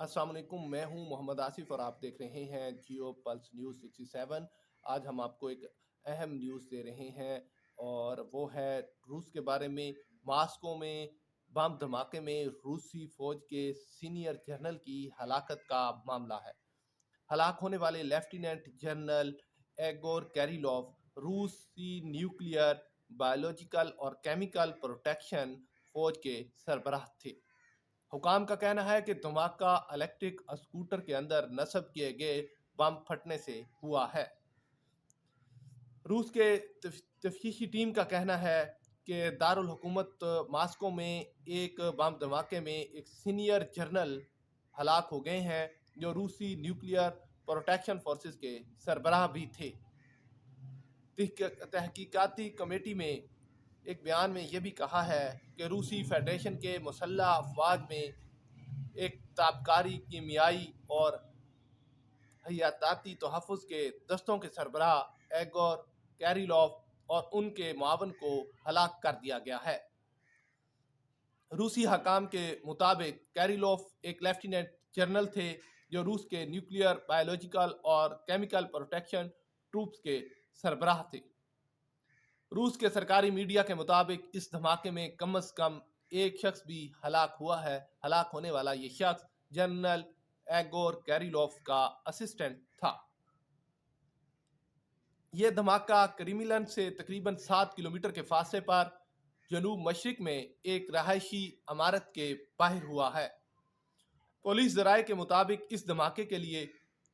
अस्सलाम वालेकुम, मैं हूं मोहम्मद आसिफ और आप देख रहे हैं जियो पल्स न्यूज़ 67। आज हम आपको एक अहम न्यूज़ दे रहे हैं और वो है रूस के बारे में। मास्को में बम धमाके में रूसी फौज के सीनियर जनरल की हलाकत का मामला है। हलाक होने वाले लेफ्टिनेंट जनरल एगोर कैरिलोव रूसी न्यूक्लियर, बायोलॉजिकल और केमिकल प्रोटेक्शन फौज के सरबराह थे। हुकाम का कहना है कि धमाका इलेक्ट्रिक स्कूटर के अंदर नस्ब किए गए बम फटने से हुआ है। रूस के तफ्तीशी टीम का कहना है कि दारुल हुकूमत मास्को में एक बम धमाके में एक सीनियर जनरल हलाक हो गए हैं, जो रूसी न्यूक्लियर प्रोटेक्शन फोर्सेस के सरबराह भी थे। तहकीकाती कमेटी में एक बयान में यह भी कहा है कि रूसी फेडरेशन के मुसल्लह अफवाज में एक ताबकारी, कीमियाई और हयाताती तहफ़्फ़ुज़ के दस्तों के सरबराह एगोर कैरिलोव और उनके मुआवन को हलाक कर दिया गया है। रूसी हकाम के मुताबिक कैरिलोव एक लेफ्टिनेंट जनरल थे, जो रूस के न्यूक्लियर, बायोलॉजिकल और केमिकल प्रोटेक्शन ट्रूप्स के सरबराह थे। रूस के सरकारी मीडिया के मुताबिक इस धमाके में कम अज कम एक शख्स भी हलाक हुआ है। हलाक होने वाला ये शख्स जनरल एगोर कैरिलोव का असिस्टेंट था। यह धमाका क्रीमिलन से तकरीबन 7 किलोमीटर के फासले पर जनूब मशरिक में एक रहायशी इमारत के बाहर हुआ है। पुलिस ज़राए के मुताबिक इस धमाके के लिए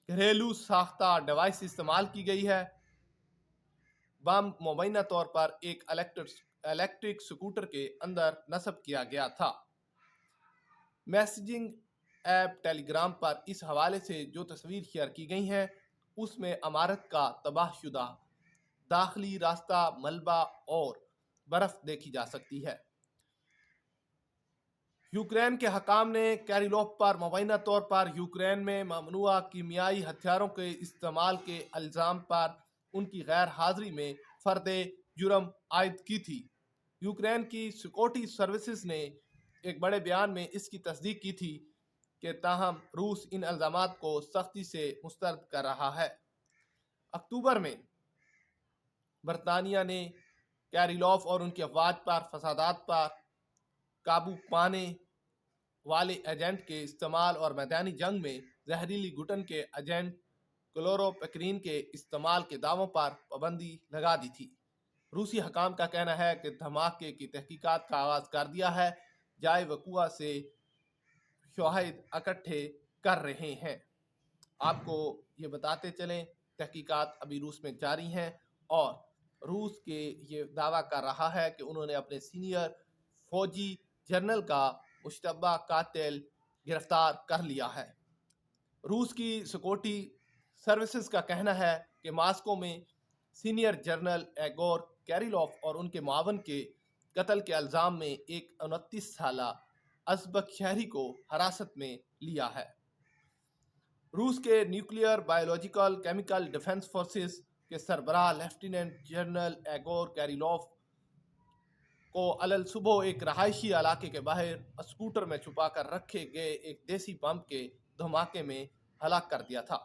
घरेलू साख्ता डिवाइस इस्तेमाल की गई है। बम मुबैना तौर पर एक इलेक्ट्रिक स्कूटर के अंदर नस्ब किया गया था। मैसेजिंग ऐप टेलीग्राम पर इस हवाले से जो तस्वीर शेयर की गई हैं, उसमें इमारत का तबाहशुदा दाखिली रास्ता, मलबा और बर्फ देखी जा सकती है। यूक्रेन के हकाम ने कैरिलोव पर मुबैना तौर पर यूक्रेन में ममनुआ कीमियाई हथियारों के इस्तेमाल के इल्ज़ाम पर उनकी गैर हाजिरी में फर्द जुर्म आयद की थी। यूक्रेन की सिक्योरिटी सर्विसेज ने एक बड़े बयान में इसकी तस्दीक की थी कि ताहम रूस इन इल्ज़ामात को सख्ती से मुस्तरद कर रहा है। अक्टूबर में बरतानिया ने कैरिलोव और उनकी अफवाज पर फसादात पर काबू पाने वाले एजेंट के इस्तेमाल और मैदानी जंग में जहरीली घुटन के एजेंट क्लोरोपेक्रीन के इस्तेमाल के दावों पर पाबंदी लगा दी थी। रूसी हकाम का कहना है कि धमाके की तहकीकात का आगाज कर दिया है, जाए वकुआ से शवाहिद इकट्ठे कर रहे हैं। आपको ये बताते चलें, तहकीकात अभी रूस में जारी हैं और रूस के ये दावा कर रहा है कि उन्होंने अपने सीनियर फौजी जनरल का मुश्तबा कातिल गिरफ्तार कर लिया है। रूस की सिक्योरिटी सर्विसेज का कहना है कि मास्को में सीनियर जनरल एगोर कैरिलोव और उनके मुआवन के कत्ल के इल्ज़ाम में एक 29 साला अज़बक शहरी को हिरासत में लिया है। रूस के nuclear, biological, chemical defence forces के सरबराह लेफ्टिनेंट जनरल एगोर कैरिलोव को अलल सुबह एक रहायशी इलाके के बाहर स्कूटर में छुपा कर रखे गए एक देसी बम के धमाके में हलाक कर दिया था।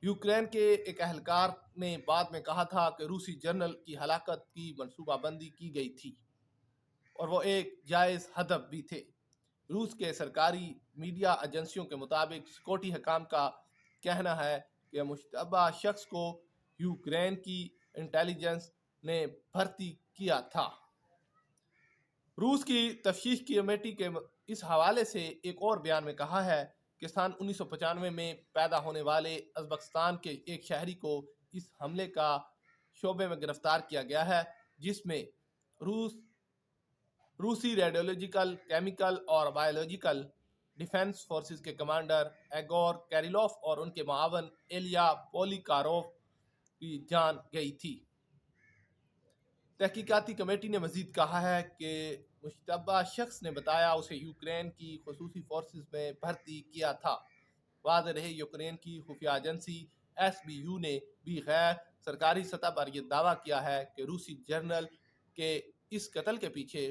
यूक्रेन के एक अहलकार ने बाद में कहा था कि रूसी जनरल की हलाकत की मनसूबाबंदी की गई थी और वो एक जायज़ हदफ भी थे। रूस के सरकारी मीडिया एजेंसियों के मुताबिक सिक्योरिटी हकाम का कहना है कि मुश्तबा शख्स को यूक्रेन की इंटेलिजेंस ने भर्ती किया था। रूस की तफ्तीश कमेटी के इस हवाले से एक और बयान में कहा है कि सन 1995 में पैदा होने वाले अज़बकिस्तान के एक शहरी को इस हमले का शोबे में गिरफ्तार किया गया है, जिसमें रूसी रेडियोलॉजिकल, केमिकल और बायोलॉजिकल डिफेंस फोर्सेस के कमांडर एगोर कैरिलोव और उनके मुआवन एलिया पोलिकारोव की जान गई थी। तहकीकाती कमेटी ने मजीद कहा है कि मुश्तबा शख्स ने बताया उसे यूक्रेन की खसूसी फोर्सेस में भर्ती किया था। वाज़ रहे, यूक्रेन की खुफिया एजेंसी SBU ने भी गैर सरकारी सतह पर यह दावा किया है कि रूसी जनरल के इस कत्ल के पीछे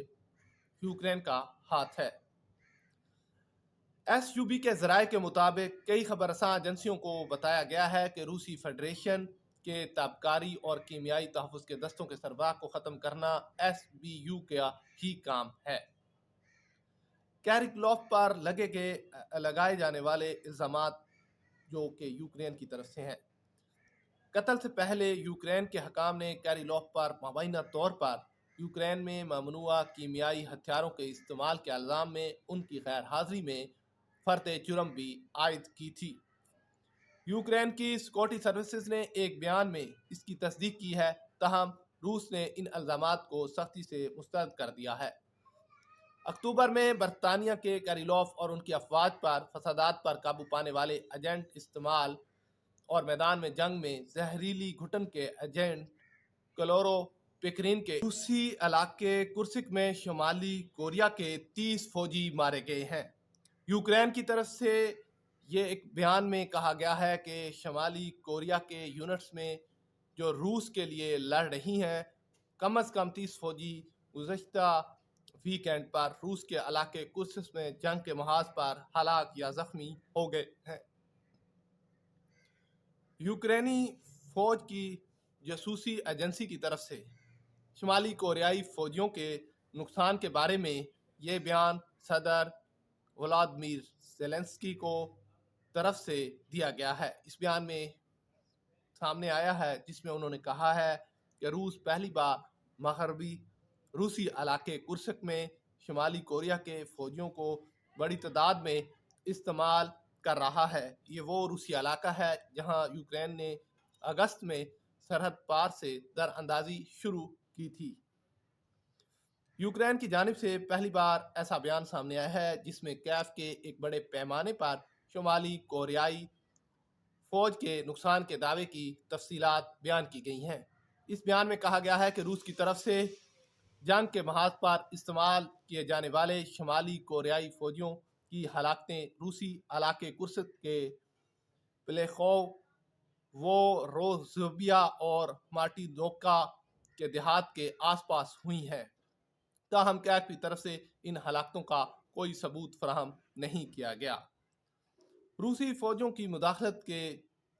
यूक्रेन का हाथ है। SUB के ज़राए के मुताबिक कई खबरसां एजेंसियों को बताया गया है कि रूसी फेडरेशन के ताबकारी और कीमियाई तहफ़्फ़ुज़ के दस्तों के सरबराह को ख़त्म करना SBU का ही काम है। कैरिलोफ पर लगाए जाने वाले इल्ज़ामात जो कि यूक्रेन की तरफ से हैं। कत्ल से पहले यूक्रेन के हकाम ने कैरिलोफ पर मुबैना तौर पर यूक्रेन में ममनुआ कीमियाई हथियारों के इस्तेमाल के इल्ज़ाम में उनकी गैर हाज़िरी में फ़र्द जुर्म भी आयद की थी। यूक्रेन की सिक्योरिटी सर्विसेज ने एक बयान में इसकी तस्दीक की है, तहम रूस ने इन इल्ज़ामात को सख्ती से मुस्तरद कर दिया है। अक्टूबर में बरतानिया के कैरिलोफ और उनकी अफवाज पर फसादात पर काबू पाने वाले एजेंट इस्तेमाल और मैदान में जंग में जहरीली घुटन के एजेंट क्लोरोपिक्रिन के रूसी इलाके कुर्सिक में शुमाली कोरिया के 30 फौजी मारे गए हैं। यूक्रेन की तरफ से ये एक बयान में कहा गया है कि शुमाली कोरिया के यूनिट्स में जो रूस के लिए लड़ रही हैं, कम अज़ कम 30 फौजी गुज़श्ता वीकेंड पर रूस के इलाके कुर्सिक में जंग के महाज पर हलाक या जख्मी हो गए हैं। यूक्रेनी फौज की जासूसी एजेंसी की तरफ से शुमाली कोरियाई फौजियों के नुकसान के बारे में ये बयान सदर व्लादिमीर ज़ेलेंस्की को तरफ से दिया गया है। इस बयान में सामने आया है जिसमें उन्होंने कहा है कि रूस पहली बार मगरबी रूसी इलाके कुर्सिक में शुमाली कोरिया के फौजियों को बड़ी तादाद में इस्तेमाल कर रहा है। ये वो रूसी इलाका है जहां यूक्रेन ने अगस्त में सरहद पार से दरअंदाजी शुरू की थी। यूक्रेन की जानिब से पहली बार ऐसा बयान सामने आया है जिसमें कैफ के एक बड़े पैमाने पर शुमाली कोरियाई फौज के नुकसान के दावे की तफसीलात बयान की गई हैं। इस बयान में कहा गया है कि रूस की तरफ से जंग के महाज पर इस्तेमाल किए जाने वाले शुमाली कोरियाई फौजियों की हलाकतें रूसी इलाके कुर्सिक के प्लेखोव वो रोज़बिया और मार्टिनोवका के देहात के आसपास हुई हैं। ताहम कैफ की तरफ से इन हलाकतों का कोई सबूत फराहम नहीं किया गया। रूसी फौजों की मुदाखलत के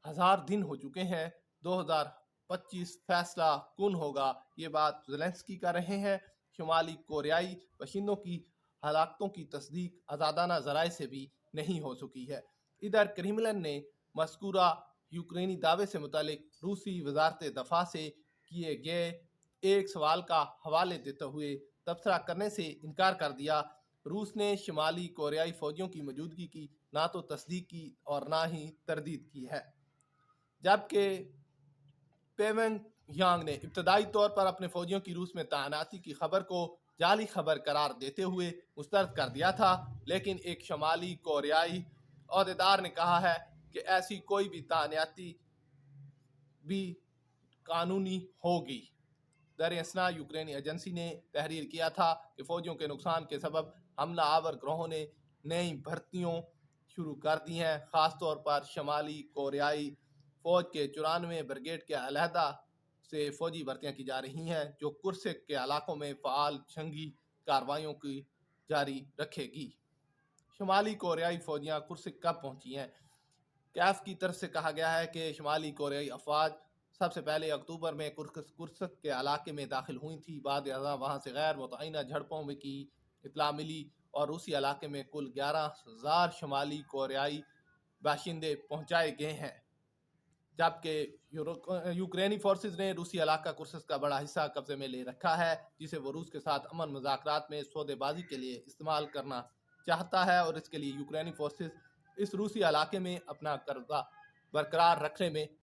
1000 दिन हो चुके हैं। 2025 फैसला कुन होगा, ये बात ज़ेलेंस्की कर रहे हैं। शुमाली कोरियाई बशिंदों की हलाकतों की तस्दीक आज़ादाना ज़राए से भी नहीं हो सकी है। इधर क्रेमलिन ने मज़कूरा यूक्रेनी दावे से मुतालिक रूसी वज़ारत दफ़ा से किए गए एक सवाल का हवाले देते हुए तबसरा करने से इनकार कर दिया। रूस ने शुमाली कोरियाई फौजियों की मौजूदगी की ना तो तस्दीक की और ना ही तरदीद की है, जबकि पेवेंग ने इब्तदाई तौर पर अपने फौजियों की रूस में तैनाती की खबर को जाली खबर करार देते हुए मुस्तरद कर दिया था। लेकिन एक शुमाली कोरियाई अहदेदार ने कहा है कि ऐसी कोई भी तैनाती भी कानूनी होगी। दरअसना यूक्रेनी एजेंसी ने तहरीर किया था कि फौजियों के नुकसान के सबब हमला आवर ग्रोहों ने नई भर्तियों शुरू कर दी हैं। ख़ासतौर पर शुमाली कोरियाई फ़ौज के 94 ब्रिगेड के अलहदा से फ़ौजी भर्तियाँ की जा रही हैं जो कुर्सिक के इलाकों में फ़ाल जंगी कार्रवाइयों की जारी रखेगी। शुमाली कोरियाई फ़ौजियाँ कुर्सिक कब पहुँची हैं? कैफ की तरफ से कहा गया है कि शुमाली कोरियाई अफवाज सबसे पहले अक्टूबर में कुर्सक के इलाके में दाखिल हुई थी। बाद वहाँ से गैर मुतय्यना झड़पों में की इतला मिली और रूसी इलाके में कुल 11,000 शुमाली कोरियाई बाशिंदे पहुँचाए गए हैं, जबकि यूक्रेनी फोर्सेस ने रूसी इलाका कुर्सक का बड़ा हिस्सा कब्जे में ले रखा है, जिसे वो रूस के साथ अमन मुज़ाकरात में सौदेबाजी के लिए इस्तेमाल करना चाहता है। और इसके लिए यूक्रेनी फोर्सेस इस रूसी इलाके में अपना कब्जा बरकरार रखने में